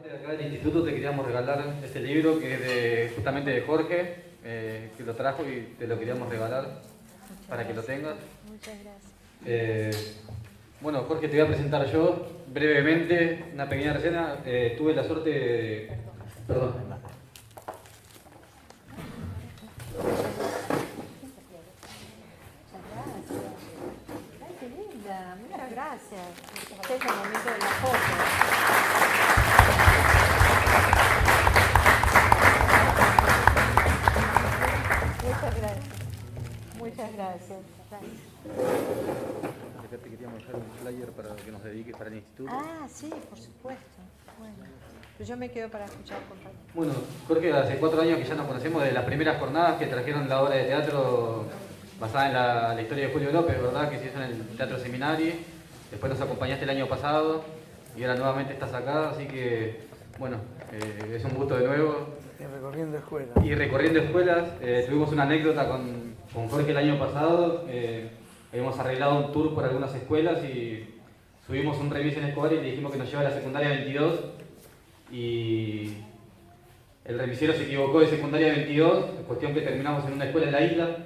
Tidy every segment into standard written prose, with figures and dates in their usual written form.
De acá del instituto te queríamos regalar este libro que es justamente de Jorge, que lo trajo y te lo queríamos regalar para que lo tengas. Muchas gracias. Bueno, Jorge, te voy a presentar yo brevemente una pequeña reseña. Tuve la suerte de... Perdón. Ay, qué linda. Muchas gracias. Este es el momento de la foto. Muchas gracias. Muchas gracias. Acá te queríamos dejar un flyer para que nos dediques para el instituto. Ah, sí, por supuesto. Bueno, pero yo me quedo para escuchar, compañero. Bueno, Jorge, hace 4 años que ya nos conocemos de las primeras jornadas que trajeron la obra de teatro basada en la historia de Julio López, ¿verdad? Que se hizo en el Teatro Seminari. Después nos acompañaste el año pasado y ahora nuevamente estás acá, así que, bueno, es un gusto de nuevo. Y recorriendo escuelas. Y recorriendo escuelas, tuvimos una anécdota con Jorge el año pasado. Habíamos arreglado un tour por algunas escuelas y subimos un remis en Escobar y le dijimos que nos lleva a la secundaria 22 y el remisero se equivocó de secundaria 22, cuestión que terminamos en una escuela de la isla,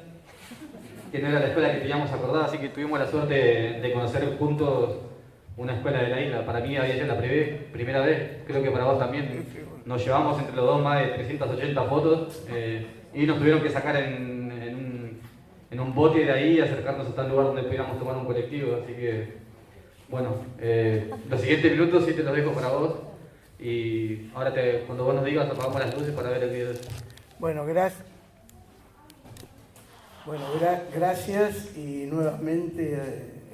que no era la escuela que teníamos acordada, así que tuvimos la suerte de conocer juntos una escuela de la isla. Para mí había sido la primera vez, creo que para vos también. Nos llevamos entre los dos más de 380 fotos y nos tuvieron que sacar en un bote de ahí y acercarnos hasta el lugar donde pudiéramos tomar un colectivo, así que bueno, los siguientes minutos sí te los dejo para vos y ahora cuando vos nos digas apagamos las luces para ver el video. Bueno, gracias y nuevamente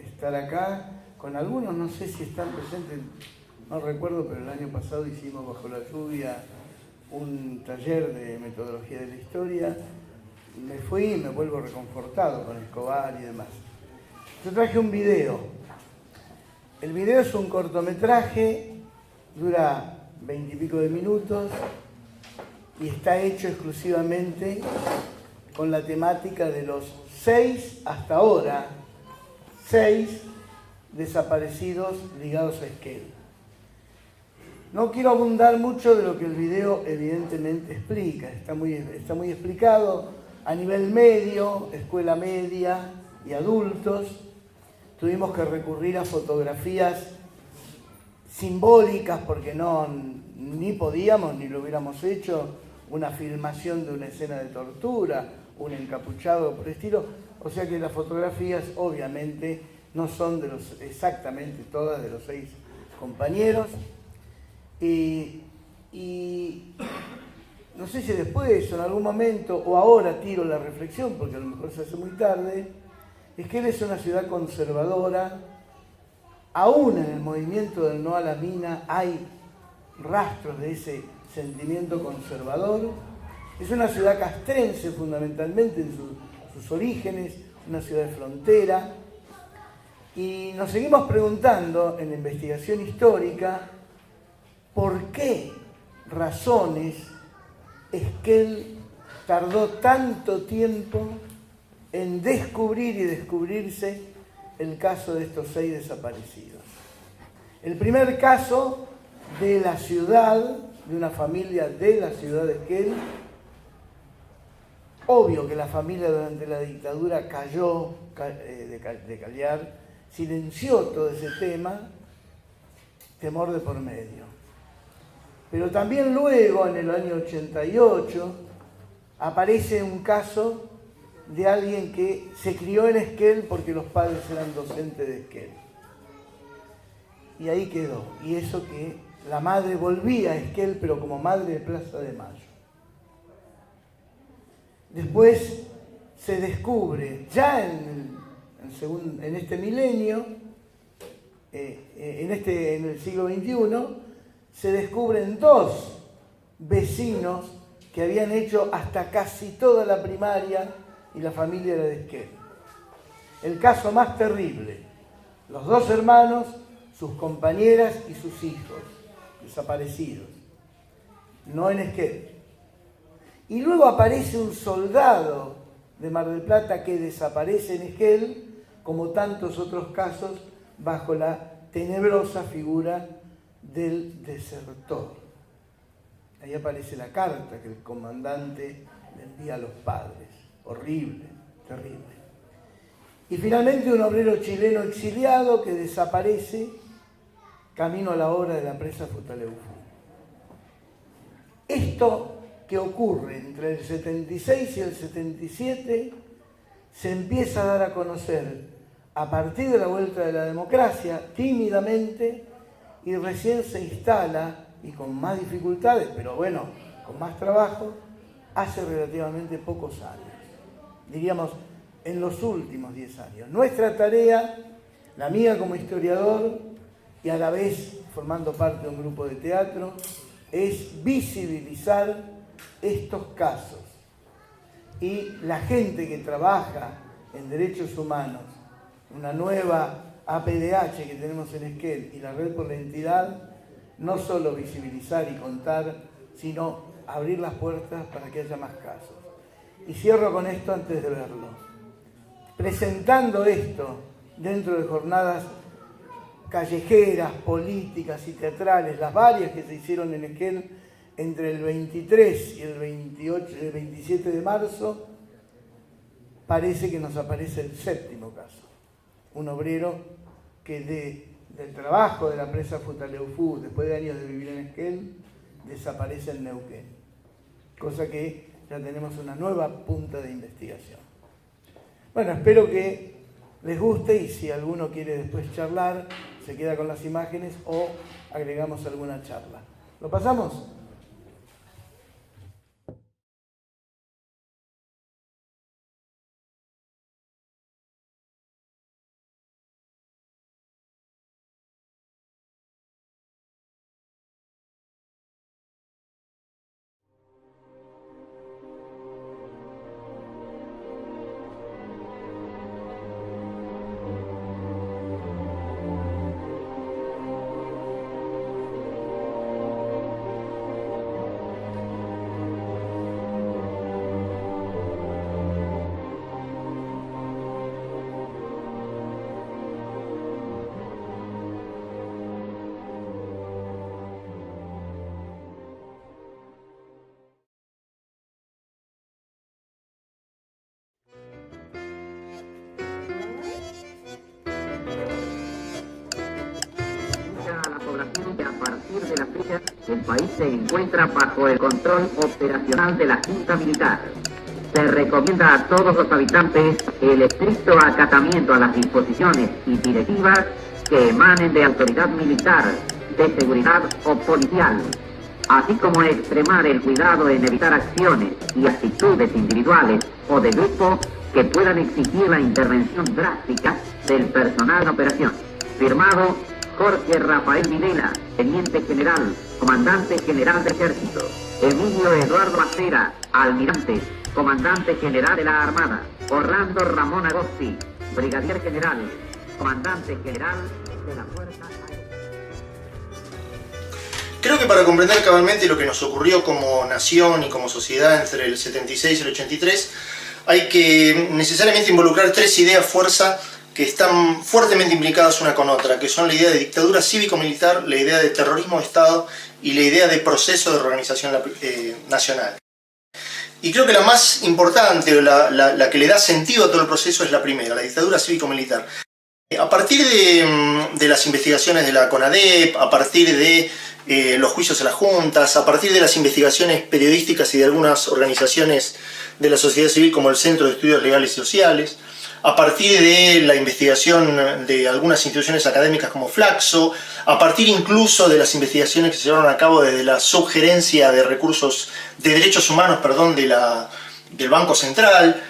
estar acá con algunos, no sé si están presentes, no recuerdo, pero el año pasado hicimos bajo la lluvia un taller de metodología de la historia. Me fui y me vuelvo reconfortado con Escobar y demás. Yo traje un video. El video es un cortometraje, dura 20 y pico de minutos y está hecho exclusivamente con la temática de los 6 hasta ahora, 6 desaparecidos ligados a Esquel. No quiero abundar mucho de lo que el video evidentemente explica, está muy explicado a nivel medio, escuela media y adultos. Tuvimos que recurrir a fotografías simbólicas porque ni podíamos ni lo hubiéramos hecho, una filmación de una escena de tortura, un encapuchado por el estilo, o sea que las fotografías obviamente no son exactamente todas de los 6 compañeros. Y no sé si después o en algún momento o ahora tiro la reflexión, porque a lo mejor se hace muy tarde, es que él es una ciudad conservadora. Aún en el movimiento del no a la mina hay rastros de ese sentimiento conservador. Es una ciudad castrense fundamentalmente en sus orígenes, una ciudad de frontera. Y nos seguimos preguntando en la investigación histórica por qué razones Esquel tardó tanto tiempo en descubrir y descubrirse el caso de estos 6 desaparecidos. El primer caso de la ciudad, de una familia de la ciudad de Esquel. Obvio que la familia durante la dictadura cayó de callar, silenció todo ese tema, temor de por medio. Pero también luego, en el año 88, aparece un caso de alguien que se crió en Esquel porque los padres eran docentes de Esquel. Y ahí quedó. Y eso que la madre volvía a Esquel, pero como madre de Plaza de Mayo. Después se descubre, ya en este milenio, en el siglo XXI, se descubren 2 vecinos que habían hecho hasta casi toda la primaria y la familia era de Esquel. El caso más terrible, los 2 hermanos, sus compañeras y sus hijos, desaparecidos, no en Esquel. Y luego aparece un soldado de Mar del Plata que desaparece en Esquel, como tantos otros casos, bajo la tenebrosa figura del desertor. Ahí aparece la carta que el comandante le envía a los padres. Horrible, terrible. Y finalmente un obrero chileno exiliado que desaparece camino a la obra de la presa Futaleufú. Esto que ocurre entre el 76 y el 77 se empieza a dar a conocer a partir de la vuelta de la democracia, tímidamente, y recién se instala, y con más dificultades, pero bueno, con más trabajo, hace relativamente pocos años. Diríamos, en los últimos 10 años. Nuestra tarea, la mía como historiador, y a la vez formando parte de un grupo de teatro, es visibilizar estos casos. Y la gente que trabaja en derechos humanos, una nueva APDH que tenemos en Esquel y la Red por la Identidad, no solo visibilizar y contar, sino abrir las puertas para que haya más casos. Y cierro con esto antes de verlo. Presentando esto dentro de jornadas callejeras, políticas y teatrales, las varias que se hicieron en Esquel entre el 23 y el 27 de marzo, parece que nos aparece el 7º caso. Un obrero que del trabajo de la presa Futaleufú, después de años de vivir en Esquel, desaparece en Neuquén. Cosa que ya tenemos una nueva punta de investigación. Bueno, espero que les guste y si alguno quiere después charlar, se queda con las imágenes o agregamos alguna charla. ¿Lo pasamos? Que a partir de la fecha el país se encuentra bajo el control operacional de la Junta Militar. Se recomienda a todos los habitantes el estricto acatamiento a las disposiciones y directivas que emanen de autoridad militar, de seguridad o policial, así como extremar el cuidado en evitar acciones y actitudes individuales o de grupo que puedan exigir la intervención drástica del personal en operación. Firmado Jorge Rafael Videla, Teniente General, Comandante General de Ejército. Emilio Eduardo Acera, Almirante, Comandante General de la Armada. Orlando Ramón Agosti, Brigadier General, Comandante General de la Fuerza Aérea. Creo que para comprender cabalmente lo que nos ocurrió como nación y como sociedad entre el 76 y el 83, hay que necesariamente involucrar 3 ideas fuerza que están fuertemente implicadas una con otra, que son la idea de dictadura cívico-militar, la idea de terrorismo de Estado y la idea de proceso de reorganización nacional. Y creo que la más importante, o la que le da sentido a todo el proceso, es la primera, la dictadura cívico-militar. A partir de las investigaciones de la CONADEP, a partir de los juicios a las juntas, a partir de las investigaciones periodísticas y de algunas organizaciones de la sociedad civil como el Centro de Estudios Legales y Sociales, a partir de la investigación de algunas instituciones académicas como Flaxo, a partir incluso de las investigaciones que se llevaron a cabo desde la subgerencia de recursos de derechos humanos, del Banco Central,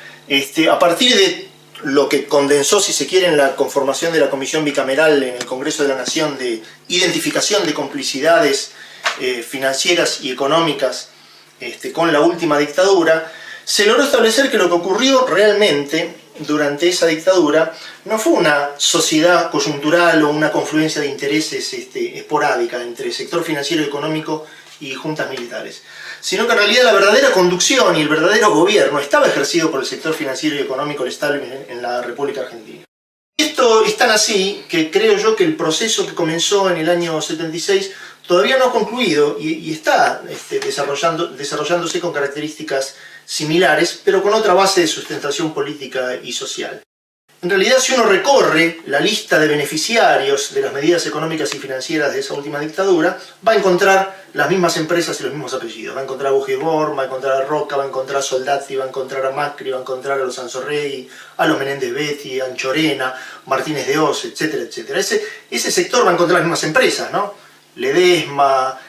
a partir de lo que condensó, si se quiere, en la conformación de la Comisión Bicameral en el Congreso de la Nación de identificación de complicidades financieras y económicas con la última dictadura, se logró establecer que lo que ocurrió realmente durante esa dictadura no fue una sociedad coyuntural o una confluencia de intereses esporádica entre sector financiero y económico y juntas militares, sino que en realidad la verdadera conducción y el verdadero gobierno estaba ejercido por el sector financiero y económico, el establishment en la República Argentina. Esto es tan así que creo yo que el proceso que comenzó en el año 76 todavía no ha concluido y está desarrollándose con características similares, pero con otra base de sustentación política y social. En realidad, si uno recorre la lista de beneficiarios de las medidas económicas y financieras de esa última dictadura, va a encontrar las mismas empresas y los mismos apellidos. Va a encontrar a Bujibor, va a encontrar a Roca, va a encontrar a Soldati, va a encontrar a Macri, va a encontrar a los Anzorrey, a los Menéndez Betti, a Anchorena, Martínez de Oz, etcétera, etcétera. Ese sector va a encontrar las mismas empresas, ¿no? Ledesma,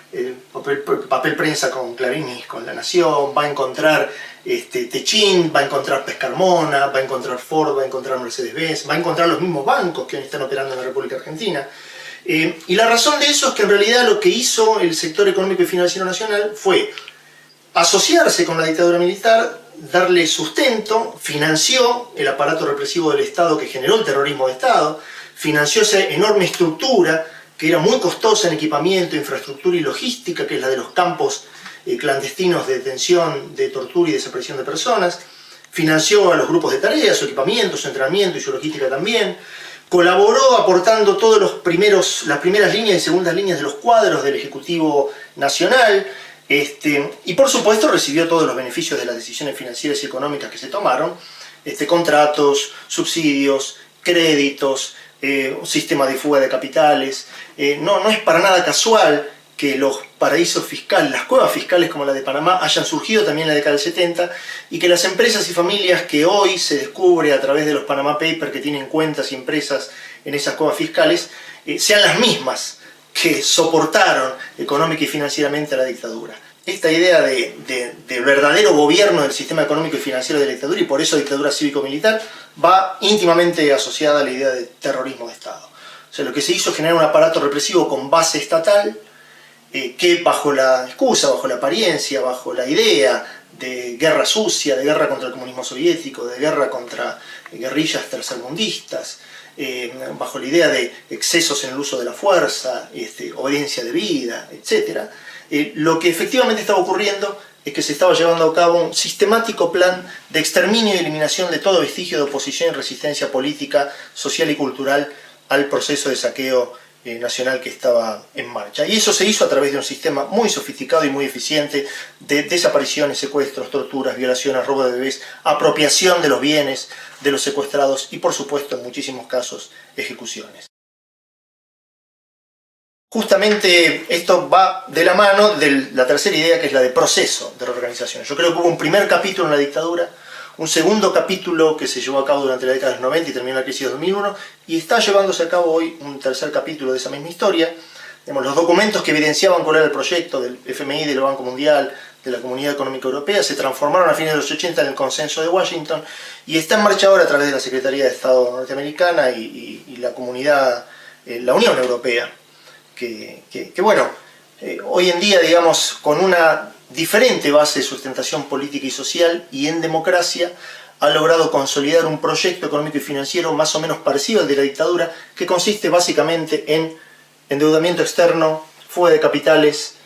papel prensa con Clarín y con La Nación, va a encontrar Techín, va a encontrar Pescarmona, va a encontrar Ford, va a encontrar Mercedes-Benz, va a encontrar los mismos bancos que hoy están operando en la República Argentina. Y la razón de eso es que en realidad lo que hizo el sector económico y financiero nacional fue asociarse con la dictadura militar, darle sustento, financió el aparato represivo del Estado que generó el terrorismo de Estado, financió esa enorme estructura que era muy costosa en equipamiento, infraestructura y logística, que es la de los campos clandestinos de detención, de tortura y desaparición de personas, financió a los grupos de tareas, su equipamiento, su entrenamiento y su logística también, colaboró aportando todas las primeras líneas y segundas líneas de los cuadros del Ejecutivo Nacional, y por supuesto recibió todos los beneficios de las decisiones financieras y económicas que se tomaron, contratos, subsidios, créditos, un sistema de fuga de capitales. No es para nada casual que los paraísos fiscales, las cuevas fiscales como la de Panamá, hayan surgido también en la década del 70 y que las empresas y familias que hoy se descubre a través de los Panama Papers que tienen cuentas y empresas en esas cuevas fiscales sean las mismas que soportaron económica y financieramente a la dictadura. Esta idea de verdadero gobierno del sistema económico y financiero de la dictadura, y por eso dictadura cívico-militar, va íntimamente asociada a la idea de terrorismo de Estado. O sea, lo que se hizo es generar un aparato represivo con base estatal, que bajo la excusa, bajo la apariencia, bajo la idea de guerra sucia, de guerra contra el comunismo soviético, de guerra contra guerrillas tercermundistas, bajo la idea de excesos en el uso de la fuerza, obediencia debida, etc., lo que efectivamente estaba ocurriendo es que se estaba llevando a cabo un sistemático plan de exterminio y eliminación de todo vestigio de oposición y resistencia política, social y cultural al proceso de saqueo nacional que estaba en marcha. Y eso se hizo a través de un sistema muy sofisticado y muy eficiente de desapariciones, secuestros, torturas, violaciones, robo de bebés, apropiación de los bienes de los secuestrados y, por supuesto, en muchísimos casos, ejecuciones. Justamente esto va de la mano de la tercera idea, que es la de proceso de reorganización. Yo creo que hubo un primer capítulo en la dictadura, un segundo capítulo que se llevó a cabo durante la década de los 90 y terminó la crisis de 2001, y está llevándose a cabo hoy un tercer capítulo de esa misma historia. Los documentos que evidenciaban cuál era el proyecto del FMI, del Banco Mundial, de la Comunidad Económica Europea, se transformaron a fines de los 80 en el Consenso de Washington, y está en marcha ahora a través de la Secretaría de Estado norteamericana y la comunidad, la Unión Europea, que hoy en día, digamos, con una diferente base de sustentación política y social y en democracia, ha logrado consolidar un proyecto económico y financiero más o menos parecido al de la dictadura, que consiste básicamente en endeudamiento externo, fuga de capitales,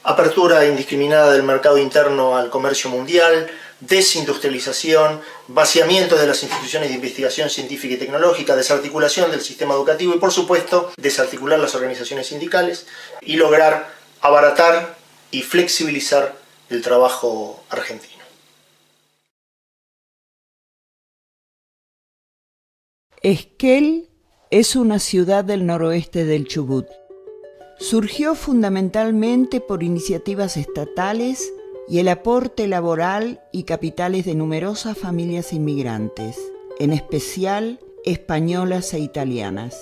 apertura indiscriminada del mercado interno al comercio mundial, desindustrialización, vaciamiento de las instituciones de investigación científica y tecnológica, desarticulación del sistema educativo y, por supuesto, desarticular las organizaciones sindicales y lograr abaratar y flexibilizar el trabajo argentino. Esquel es una ciudad del noroeste del Chubut. Surgió fundamentalmente por iniciativas estatales y el aporte laboral y capitales de numerosas familias inmigrantes, en especial españolas e italianas.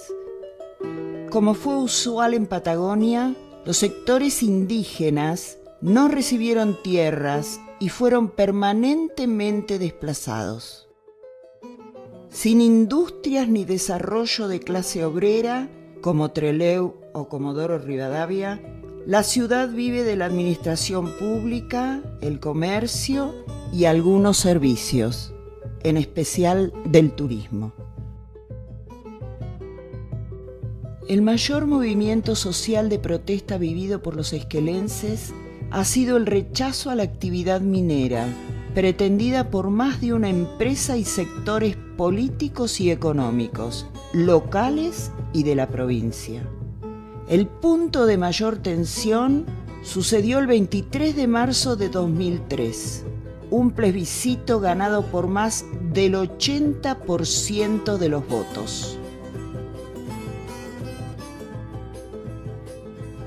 Como fue usual en Patagonia, los sectores indígenas no recibieron tierras y fueron permanentemente desplazados. Sin industrias ni desarrollo de clase obrera, como Trelew o Comodoro Rivadavia, la ciudad vive de la administración pública, el comercio y algunos servicios, en especial del turismo. El mayor movimiento social de protesta vivido por los esquelenses ha sido el rechazo a la actividad minera, pretendida por más de una empresa y sectores políticos y económicos, locales y de la provincia. El punto de mayor tensión sucedió el 23 de marzo de 2003, un plebiscito ganado por más del 80% de los votos.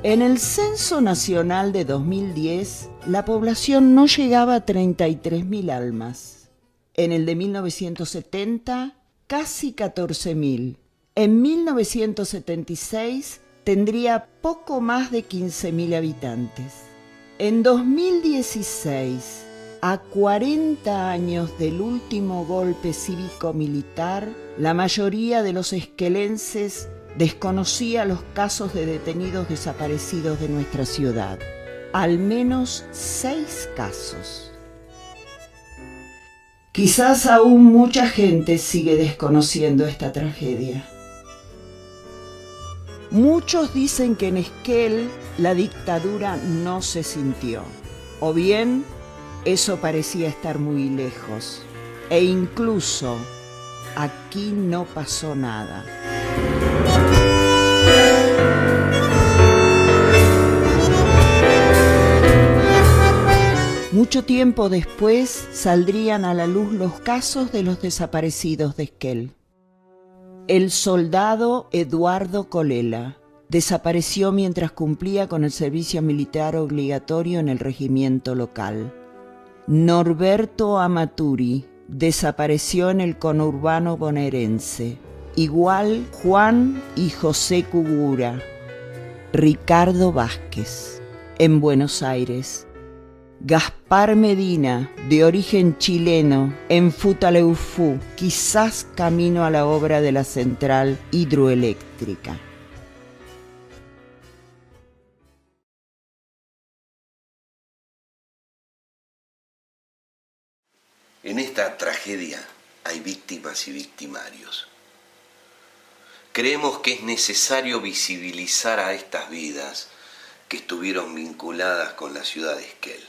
En el Censo Nacional de 2010, la población no llegaba a 33.000 almas. En el de 1970, casi 14.000. En 1976, tendría poco más de 15.000 habitantes. En 2016, a 40 años del último golpe cívico-militar, la mayoría de los esquelenses desconocía los casos de detenidos desaparecidos de nuestra ciudad. Al menos 6 casos. Quizás aún mucha gente sigue desconociendo esta tragedia. Muchos dicen que en Esquel la dictadura no se sintió, o bien eso parecía estar muy lejos, e incluso aquí no pasó nada. Mucho tiempo después saldrían a la luz los casos de los desaparecidos de Esquel. El soldado Eduardo Colela desapareció mientras cumplía con el servicio militar obligatorio en el regimiento local. Norberto Amaturi desapareció en el conurbano bonaerense. Igual Juan y José Cugura. Ricardo Vázquez, en Buenos Aires. Gaspar Medina, de origen chileno, en Futaleufú, quizás camino a la obra de la central hidroeléctrica. En esta tragedia hay víctimas y victimarios. Creemos que es necesario visibilizar a estas vidas que estuvieron vinculadas con la ciudad de Esquel.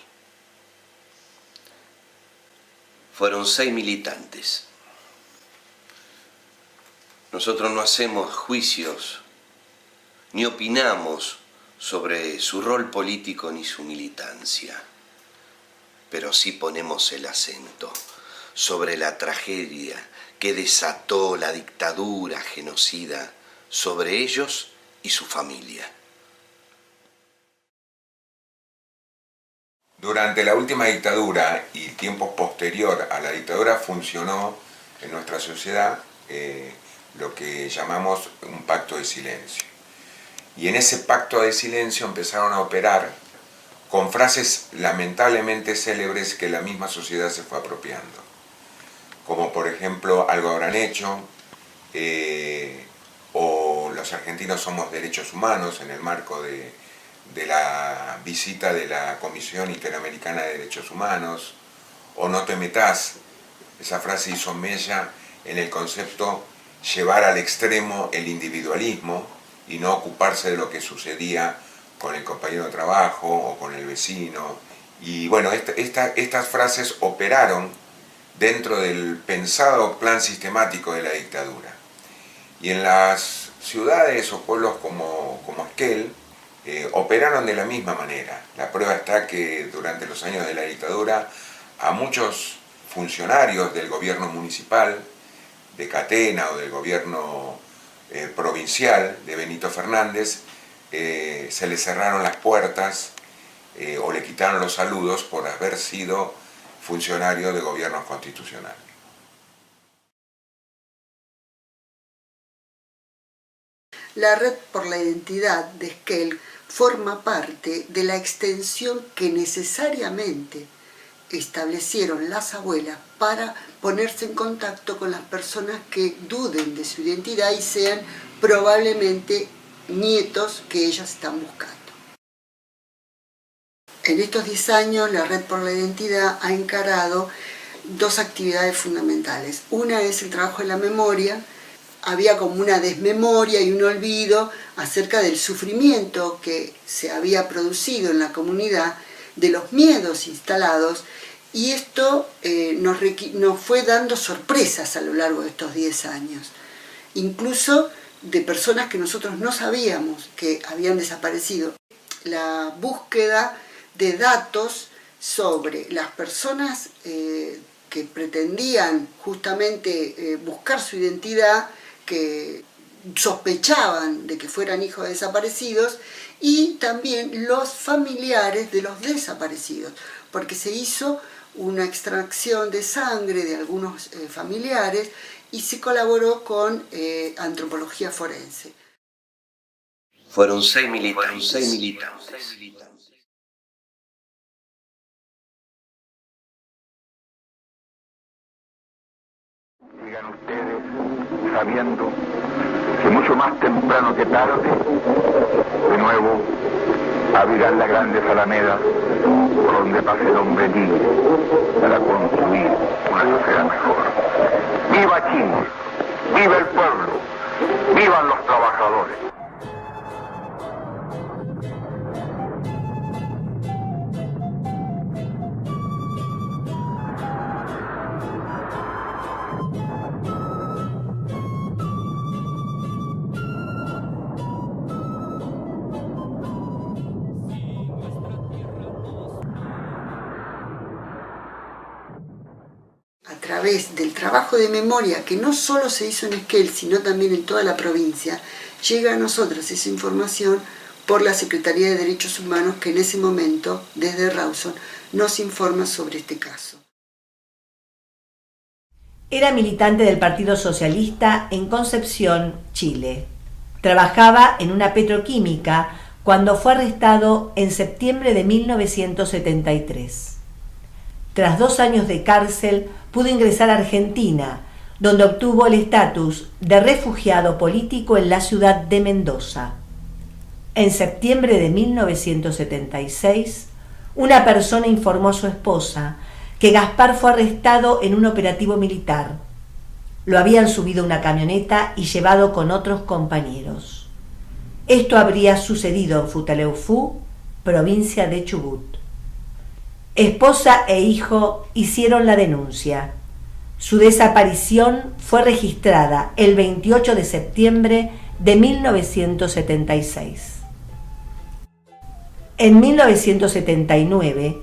Fueron 6 militantes. Nosotros no hacemos juicios ni opinamos sobre su rol político ni su militancia, pero sí ponemos el acento sobre la tragedia que desató la dictadura genocida sobre ellos y su familia. Durante la última dictadura y tiempo posterior a la dictadura funcionó en nuestra sociedad lo que llamamos un pacto de silencio. Y en ese pacto de silencio empezaron a operar con frases lamentablemente célebres que la misma sociedad se fue apropiando. Como por ejemplo, algo habrán hecho, o los argentinos somos derechos humanos en el marco de la visita de la Comisión Interamericana de Derechos Humanos, o no te metas. Esa frase hizo mella en el concepto llevar al extremo el individualismo y no ocuparse de lo que sucedía con el compañero de trabajo o con el vecino. Y bueno, estas frases operaron dentro del pensado plan sistemático de la dictadura. Y en las ciudades o pueblos como Esquel, operaron de la misma manera. La prueba está que durante los años de la dictadura a muchos funcionarios del gobierno municipal, de Catena o del gobierno provincial de Benito Fernández, se les cerraron las puertas o le quitaron los saludos por haber sido funcionario de gobiernos constitucionales. La Red por la Identidad de Esquel forma parte de la extensión que necesariamente establecieron las abuelas para ponerse en contacto con las personas que duden de su identidad y sean probablemente nietos que ellas están buscando. En estos 10 años, la Red por la Identidad ha encarado 2 actividades fundamentales. Una es el trabajo de la memoria. Había como una desmemoria y un olvido acerca del sufrimiento que se había producido en la comunidad, de los miedos instalados Y esto nos fue dando sorpresas a lo largo de estos 10 años, incluso de personas que nosotros no sabíamos que habían desaparecido. La búsqueda de datos sobre las personas que pretendían justamente buscar su identidad, que sospechaban de que fueran hijos desaparecidos, y también los familiares de los desaparecidos, porque se hizo una extracción de sangre de algunos familiares y se colaboró con antropología forense. Fueron 6 militantes. Sigan ustedes sabiendo que mucho más temprano que tarde, de nuevo, abrirán las grandes alamedas por donde pase el hombre libre para construir una sociedad mejor. ¡Viva Chile! ¡Viva el pueblo! ¡Vivan los trabajadores! A través del trabajo de memoria que no solo se hizo en Esquel, sino también en toda la provincia, llega a nosotros esa información por la Secretaría de Derechos Humanos, que en ese momento, desde Rawson, nos informa sobre este caso. Era militante del Partido Socialista en Concepción, Chile. Trabajaba en una petroquímica cuando fue arrestado en septiembre de 1973. Tras 2 años de cárcel, pudo ingresar a Argentina, donde obtuvo el estatus de refugiado político en la ciudad de Mendoza. En septiembre de 1976, una persona informó a su esposa que Gaspar fue arrestado en un operativo militar. Lo habían subido a una camioneta y llevado con otros compañeros. Esto habría sucedido en Futaleufú, provincia de Chubut. Esposa e hijo hicieron la denuncia. Su desaparición fue registrada el 28 de septiembre de 1976. En 1979,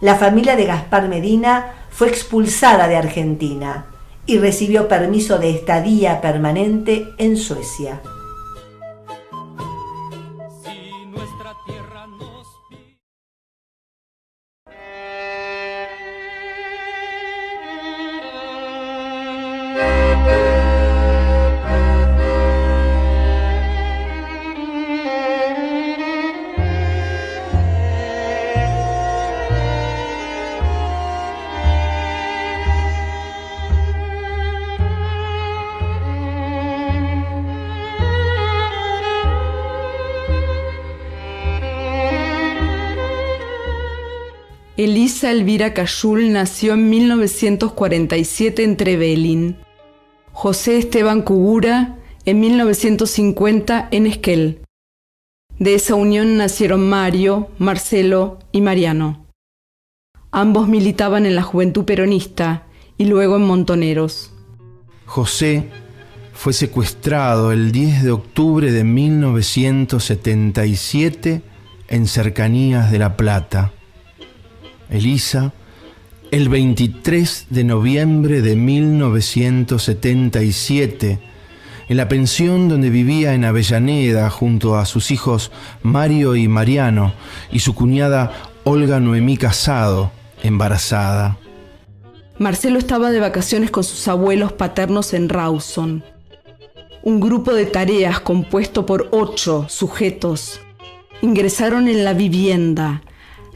la familia de Gaspar Medina fue expulsada de Argentina y recibió permiso de estadía permanente en Suecia. Elisa Elvira Cayul nació en 1947 en Trevelin. José Esteban Cugura en 1950 en Esquel. De esa unión nacieron Mario, Marcelo y Mariano. Ambos militaban en la Juventud Peronista y luego en Montoneros. José fue secuestrado el 10 de octubre de 1977 en cercanías de La Plata. Elisa, el 23 de noviembre de 1977, en la pensión donde vivía en Avellaneda junto a sus hijos Mario y Mariano y su cuñada Olga Noemí Casado, embarazada. Marcelo estaba de vacaciones con sus abuelos paternos en Rawson. Un grupo de tareas compuesto por 8 sujetos ingresaron en la vivienda,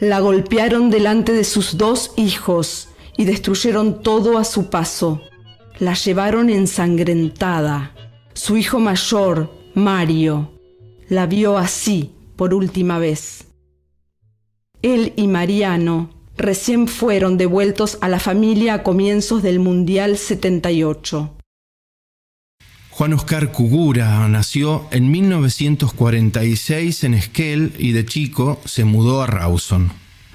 la golpearon delante de sus 2 hijos y destruyeron todo a su paso. La llevaron ensangrentada. Su hijo mayor, Mario, la vio así por última vez. Él y Mariano recién fueron devueltos a la familia a comienzos del Mundial 78. Juan Oscar Cugura nació en 1946 en Esquel y de chico se mudó a Rawson.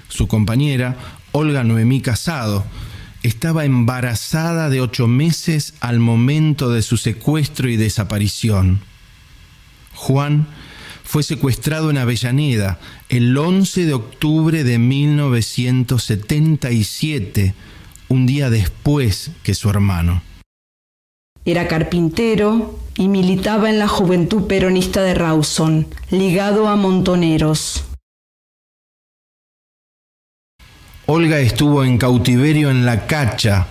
Su compañera, Olga Noemí Casado, estaba embarazada de 8 meses al momento de su secuestro y desaparición. Juan fue secuestrado en Avellaneda el 11 de octubre de 1977, un día después que su hermano. Era carpintero y militaba en la Juventud Peronista de Rawson, ligado a Montoneros. Olga estuvo en cautiverio en La Cacha,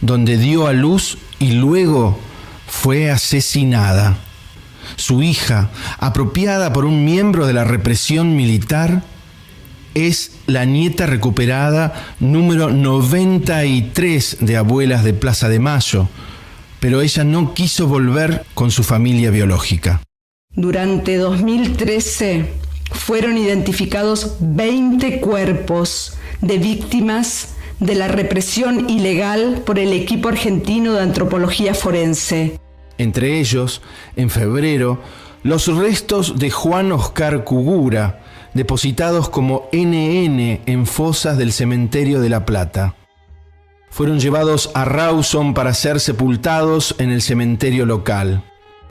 donde dio a luz y luego fue asesinada. Su hija, apropiada por un miembro de la represión militar, es la nieta recuperada número 93 de Abuelas de Plaza de Mayo, pero ella no quiso volver con su familia biológica. Durante 2013 fueron identificados 20 cuerpos de víctimas de la represión ilegal por el equipo argentino de antropología forense. Entre ellos, en febrero, los restos de Juan Oscar Cugura, depositados como NN en fosas del cementerio de La Plata. Fueron llevados a Rawson para ser sepultados en el cementerio local.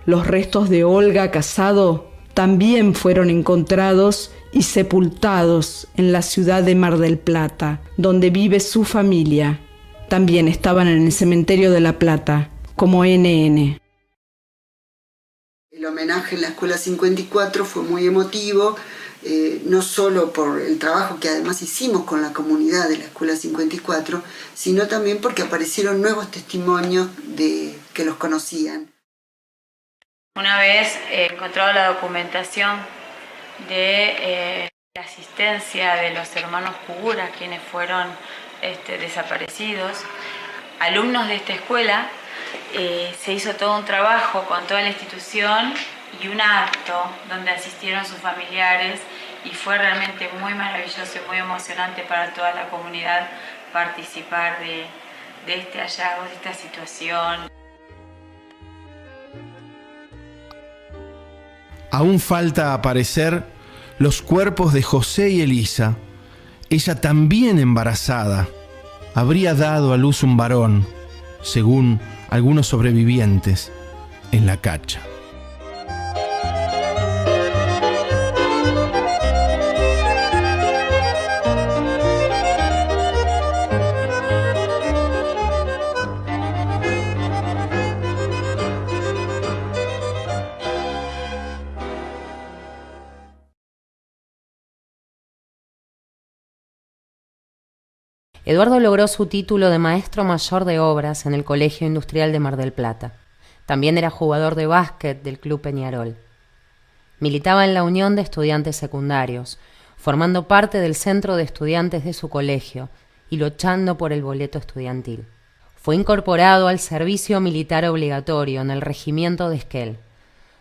Los restos de Olga Casado también fueron encontrados y sepultados en la ciudad de Mar del Plata, donde vive su familia. También estaban en el cementerio de La Plata, como NN. El homenaje en la Escuela 54 fue muy emotivo, no solo por el trabajo que además hicimos con la comunidad de la Escuela 54, sino también porque aparecieron nuevos testimonios de que los conocían. Una vez encontrado la documentación de la asistencia de los hermanos Cugura, quienes fueron desaparecidos, alumnos de esta escuela, se hizo todo un trabajo con toda la institución y un acto donde asistieron sus familiares y fue realmente muy maravilloso y muy emocionante para toda la comunidad participar de este hallazgo, de esta situación. Aún falta aparecer los cuerpos de José y Elisa. Ella también embarazada. Habría dado a luz un varón, según algunos sobrevivientes, en La Cacha. Eduardo logró su título de maestro mayor de obras en el Colegio Industrial de Mar del Plata. También era jugador de básquet del Club Peñarol. Militaba en la Unión de Estudiantes Secundarios, formando parte del centro de estudiantes de su colegio y luchando por el boleto estudiantil. Fue incorporado al servicio militar obligatorio en el regimiento de Esquel,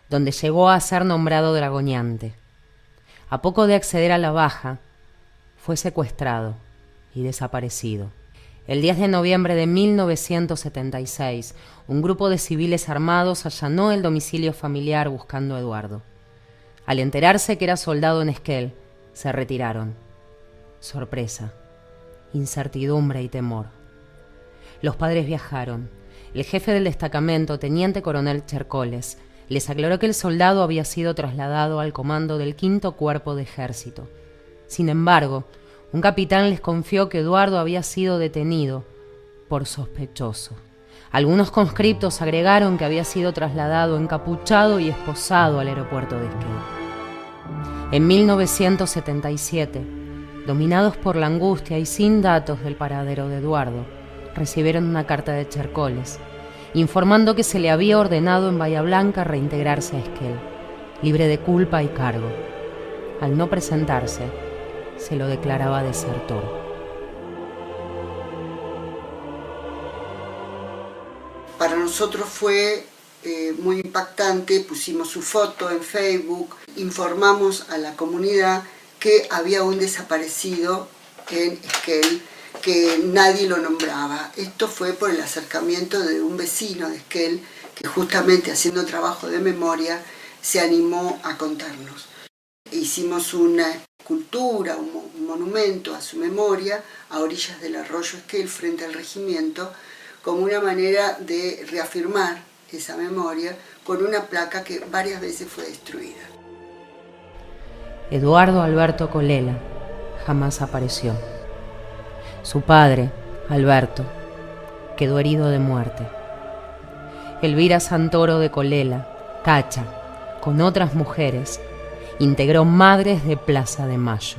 donde llegó a ser nombrado dragoneante. A poco de acceder a la baja, fue secuestrado y desaparecido. El 10 de noviembre de 1976, un grupo de civiles armados allanó el domicilio familiar buscando a Eduardo. Al enterarse que era soldado en Esquel, se retiraron. Sorpresa, incertidumbre y temor. Los padres viajaron. El jefe del destacamento, teniente coronel Chercoles, les aclaró que el soldado había sido trasladado al comando del 5º Cuerpo de Ejército. Sin embargo, un capitán les confió que Eduardo había sido detenido por sospechoso. Algunos conscriptos agregaron que había sido trasladado encapuchado y esposado al aeropuerto de Esquel. En 1977, dominados por la angustia y sin datos del paradero de Eduardo, recibieron una carta de Chercoles, informando que se le había ordenado en Bahía Blanca reintegrarse a Esquel, libre de culpa y cargo. Al no presentarse, se lo declaraba desertor. Para nosotros fue muy impactante, pusimos su foto en Facebook, informamos a la comunidad que había un desaparecido en Esquel, que nadie lo nombraba. Esto fue por el acercamiento de un vecino de Esquel, que justamente haciendo trabajo de memoria se animó a contarnos. hicimos una escultura, un monumento a su memoria a orillas del arroyo Esquel frente al regimiento, como una manera de reafirmar esa memoria con una placa que varias veces fue destruida. Eduardo Alberto Colela jamás apareció. Su padre, Alberto, quedó herido de muerte. Elvira Santoro de Colela, Cacha, con otras mujeres, integró Madres de Plaza de Mayo.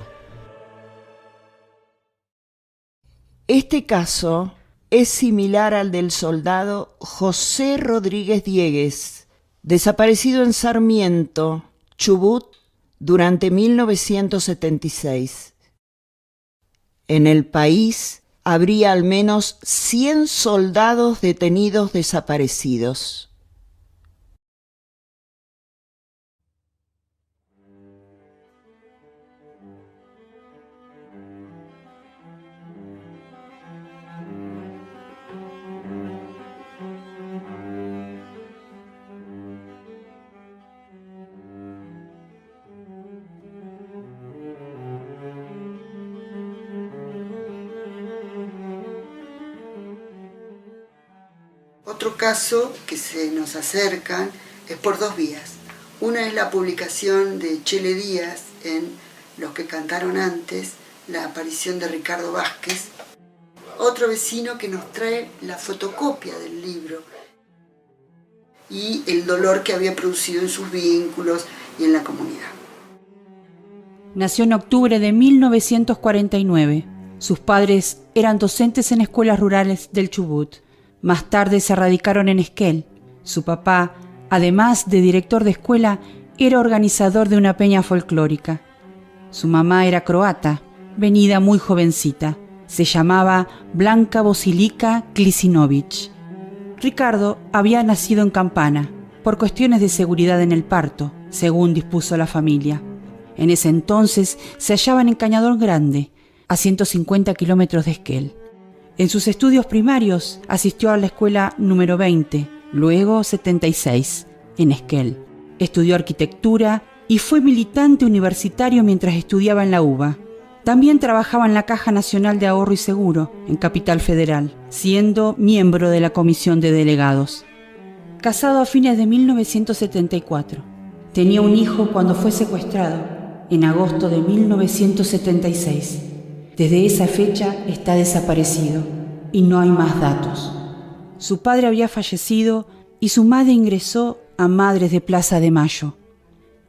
Este caso es similar al del soldado José Rodríguez Diegues, desaparecido en Sarmiento, Chubut, durante 1976. En el país habría al menos 100 soldados detenidos desaparecidos. Otro caso que se nos acercan es por dos vías. Una es la publicación de Chele Díaz en Los que cantaron antes, la aparición de Ricardo Vázquez. Otro vecino que nos trae la fotocopia del libro y el dolor que había producido en sus vínculos y en la comunidad. Nació en octubre de 1949. Sus padres eran docentes en escuelas rurales del Chubut. Más tarde se radicaron en Esquel. Su papá, además de director de escuela, era organizador de una peña folclórica. Su mamá era croata, venida muy jovencita. Se llamaba Blanca Bosilica Klisinovic. Ricardo había nacido en Campana, por cuestiones de seguridad en el parto, según dispuso la familia. En ese entonces se hallaban en Cañador Grande, a 150 kilómetros de Esquel. En sus estudios primarios asistió a la escuela número 20, luego 76, en Esquel. Estudió arquitectura y fue militante universitario mientras estudiaba en la UBA. También trabajaba en la Caja Nacional de Ahorro y Seguro, en Capital Federal, siendo miembro de la Comisión de Delegados. Casado a fines de 1974. Tenía un hijo cuando fue secuestrado, en agosto de 1976. Desde esa fecha está desaparecido y no hay más datos. Su padre había fallecido y su madre ingresó a Madres de Plaza de Mayo.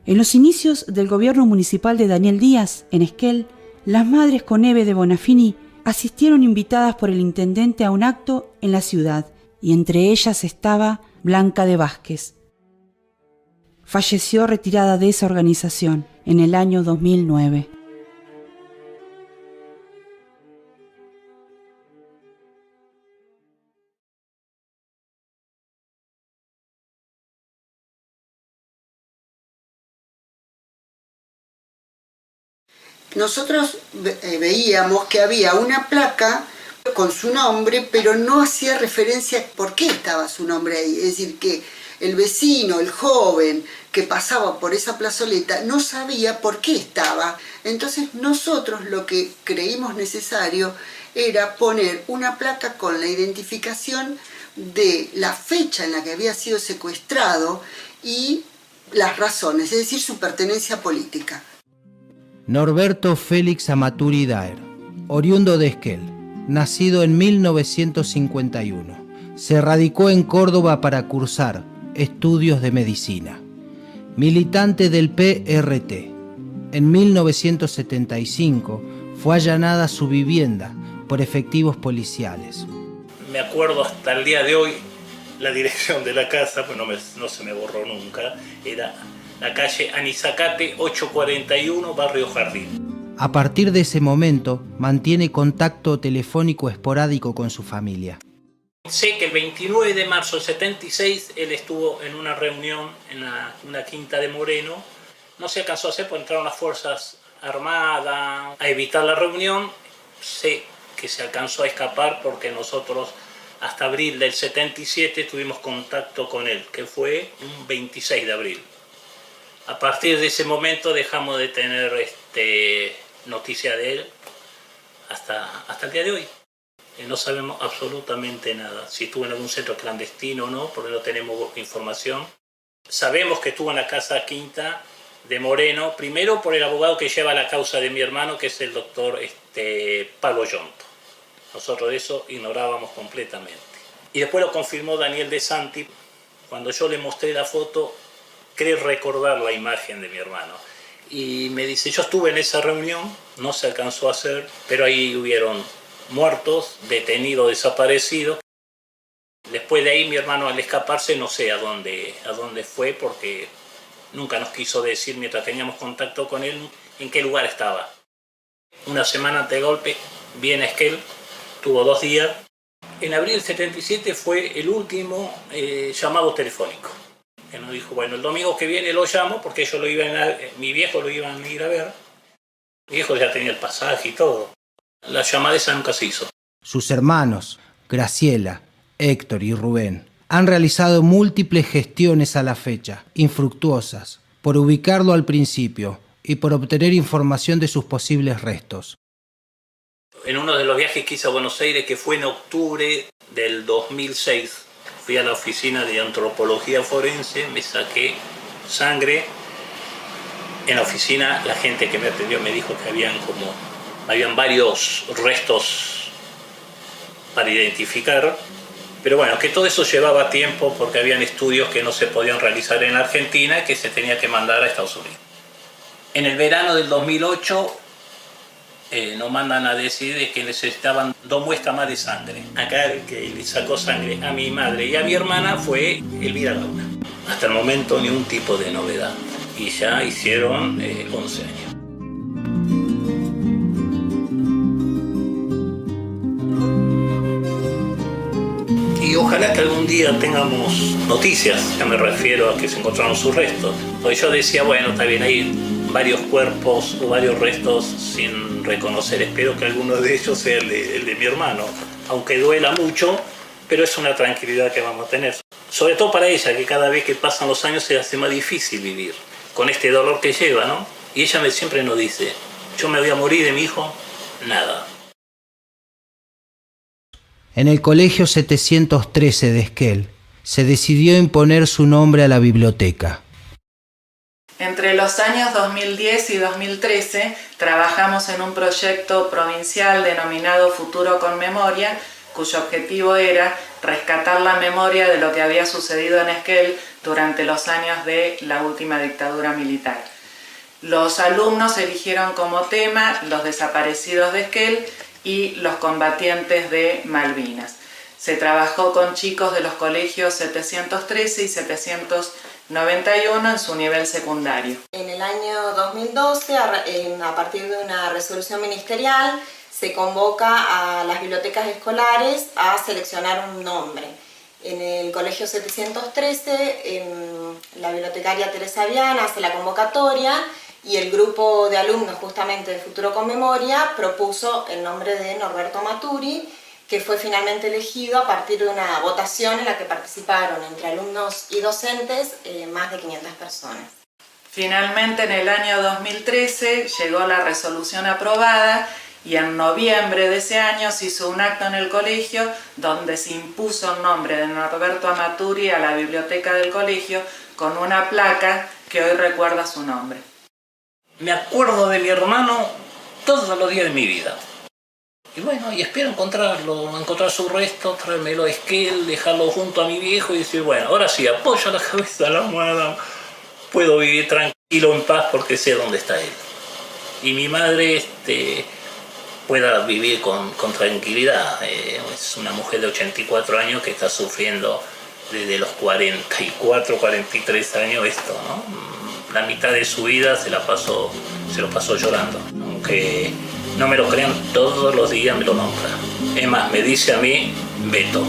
En los inicios del gobierno municipal de Daniel Díaz, en Esquel, las madres con Eve de Bonafini asistieron invitadas por el intendente a un acto en la ciudad y entre ellas estaba Blanca de Vázquez. Falleció retirada de esa organización en el año 2009. Nosotros veíamos que había una placa con su nombre, pero no hacía referencia a por qué estaba su nombre ahí. Es decir, que el vecino, el joven que pasaba por esa plazoleta no sabía por qué estaba. Entonces nosotros lo que creímos necesario era poner una placa con la identificación de la fecha en la que había sido secuestrado y las razones, es decir, su pertenencia política. Norberto Félix Amaturi Daer, oriundo de Esquel, nacido en 1951. Se radicó en Córdoba para cursar estudios de medicina. Militante del PRT. En 1975 fue allanada su vivienda por efectivos policiales. Me acuerdo hasta el día de hoy la dirección de la casa, pues no se me borró nunca, era la calle Anizacate 841, Barrio Jardín. A partir de ese momento, mantiene contacto telefónico esporádico con su familia. Sé que el 29 de marzo del 76 él estuvo en una reunión en una quinta de Moreno. No se alcanzó a hacer porque entraron las Fuerzas Armadas a evitar la reunión. Sé que se alcanzó a escapar porque nosotros hasta abril del 77 tuvimos contacto con él, que fue un 26 de abril. A partir de ese momento dejamos de tener noticia de él hasta el día de hoy. No sabemos absolutamente nada. Si estuvo en algún centro clandestino o no, porque no tenemos información. Sabemos que estuvo en la Casa Quinta de Moreno, primero por el abogado que lleva la causa de mi hermano, que es el doctor Pablo Yonto. Nosotros de eso ignorábamos completamente. Y después lo confirmó Daniel De Santi. Cuando yo le mostré la foto, cree recordar la imagen de mi hermano. Y me dice, yo estuve en esa reunión, no se alcanzó a hacer, pero ahí hubieron muertos, detenidos, desaparecidos. Después de ahí mi hermano al escaparse no sé a dónde fue, porque nunca nos quiso decir mientras teníamos contacto con él en qué lugar estaba. Una semana antes del golpe viene a Esquel, tuvo 2 días. En abril del 77 fue el último llamado telefónico. Que nos dijo, bueno, el domingo que viene lo llamo porque ellos mi viejo lo iban a ir a ver. Mi viejo ya tenía el pasaje y todo. La llamada esa nunca se hizo. Sus hermanos, Graciela, Héctor y Rubén, han realizado múltiples gestiones a la fecha, infructuosas, por ubicarlo al principio y por obtener información de sus posibles restos. En uno de los viajes que hice a Buenos Aires, que fue en octubre del 2006, fui a la oficina de antropología forense, me saqué sangre. En la oficina la gente que me atendió me dijo que habían varios restos para identificar, pero bueno, que todo eso llevaba tiempo porque habían estudios que no se podían realizar en Argentina, que se tenía que mandar a Estados Unidos. En el verano del 2008 nos mandan a decir de que necesitaban 2 muestras más de sangre. Acá el que le sacó sangre a mi madre y a mi hermana fue Elvira Gauna. Hasta el momento ni un tipo de novedad. Y ya hicieron 11 años. Y ojalá que algún día tengamos noticias. Ya me refiero a que se encontraron sus restos. Porque yo decía, bueno, está bien, hay varios cuerpos o varios restos sin reconocer. Espero que alguno de ellos sea el de mi hermano. Aunque duela mucho, pero es una tranquilidad que vamos a tener. Sobre todo para ella, que cada vez que pasan los años se le hace más difícil vivir con este dolor que lleva, ¿no? Y ella siempre nos dice, yo me voy a morir de mi hijo, nada. En el Colegio 713 de Esquel se decidió imponer su nombre a la biblioteca. Entre los años 2010 y 2013 trabajamos en un proyecto provincial denominado Futuro con Memoria, cuyo objetivo era rescatar la memoria de lo que había sucedido en Esquel durante los años de la última dictadura militar. Los alumnos eligieron como tema los desaparecidos de Esquel y los combatientes de Malvinas. Se trabajó con chicos de los colegios 713 y 791 en su nivel secundario. En el año 2012, a partir de una resolución ministerial, se convoca a las bibliotecas escolares a seleccionar un nombre. En el colegio 713, la bibliotecaria Teresa Viana hace la convocatoria y el grupo de alumnos justamente de Futuro con Memoria propuso el nombre de Norberto Maturi, que fue finalmente elegido a partir de una votación en la que participaron entre alumnos y docentes más de 500 personas. Finalmente, en el año 2013 llegó la resolución aprobada y en noviembre de ese año se hizo un acto en el colegio donde se impuso el nombre de Norberto Amaturi a la biblioteca del colegio con una placa que hoy recuerda su nombre. Me acuerdo de mi hermano todos los días de mi vida. Y bueno, y espero encontrar su resto, traérmelo a Esquel, dejarlo junto a mi viejo y decir, bueno, ahora sí, apoyo la cabeza a la almohada, puedo vivir tranquilo, en paz, porque sé dónde está él. Y mi madre pueda vivir con tranquilidad. Es una mujer de 84 años que está sufriendo desde los 44, 43 años esto, ¿no? La mitad de su vida se lo pasó llorando. Aunque no me lo crean, todos los días me lo nombra. Es más, me dice a mí, Beto.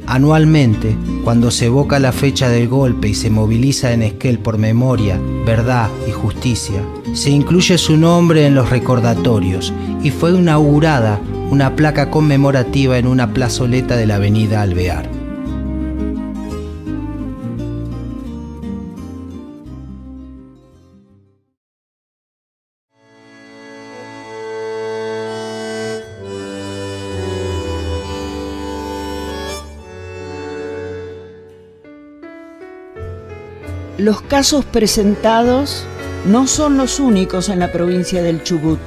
Anualmente, cuando se evoca la fecha del golpe y se moviliza en Esquel por memoria, verdad y justicia, se incluye su nombre en los recordatorios y fue inaugurada una placa conmemorativa en una plazoleta de la avenida Alvear. Los casos presentados no son los únicos en la provincia del Chubut.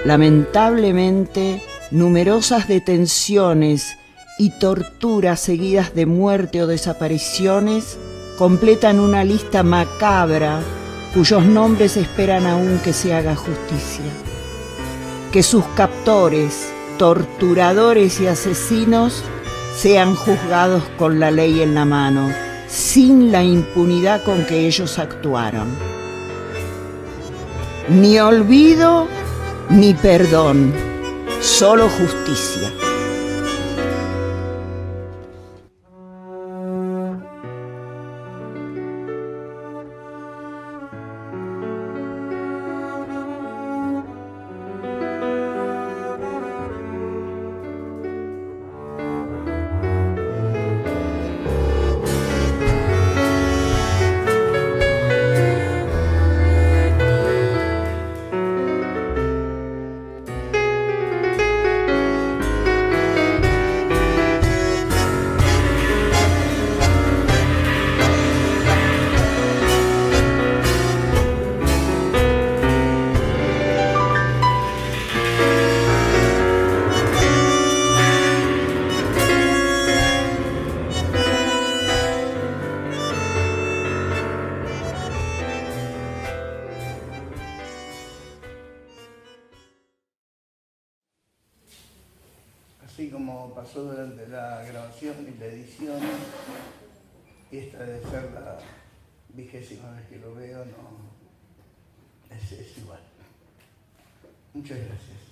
Lamentablemente, numerosas detenciones y torturas seguidas de muerte o desapariciones completan una lista macabra cuyos nombres esperan aún que se haga justicia. Que sus captores, torturadores y asesinos sean juzgados con la ley en la mano, sin la impunidad con que ellos actuaron. Ni olvido ni perdón, solo justicia. Así como pasó durante la grabación y la edición, y esta debe ser la 20ª vez que lo veo, no es igual. Muchas gracias.